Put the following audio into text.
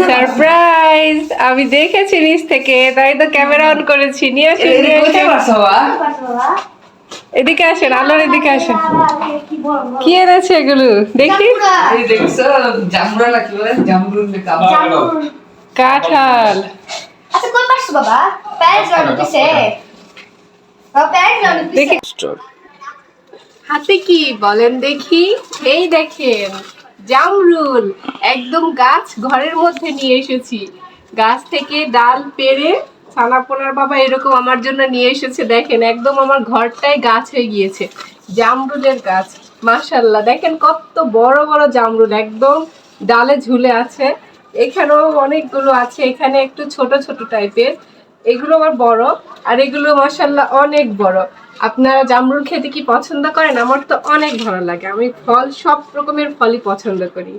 Surprise, আমি দেখেছি নিচ থেকে, তাই তো ক্যামেরা অন করেছি। নিয়ে আসেন, এদিকে আসেন, আলোর এদিকে আসেন। কি এনেছে এগুলো দেখি? কাঁঠাল। দেখি হাতে কি বলেন দেখি। এই দেখেন জামরুল, একদম গাছ ঘরের মধ্যে নিয়ে এসেছি। গাছ থেকে ডাল পেড়ে ছানাপোনার বাবা এরকম আমার জন্য নিয়ে এসেছে। দেখেন একদম আমার ঘরটাই গাছ হয়ে গিয়েছে, জামরুলের গাছ। মাশাআল্লাহ, দেখেন কত বড় বড় জামরুল, একদম ডালে ঝুলে আছে। এখানেও অনেকগুলো আছে, এখানে একটু ছোট ছোট টাইপের, এগুলো আবার বড়, আর এগুলো মাশাআল্লাহ অনেক বড়। আপনারা জামরুল খেতে কি পছন্দ করেন? আমার তো অনেক ভালো লাগে, আমি ফল সব রকমের ফলই পছন্দ করি।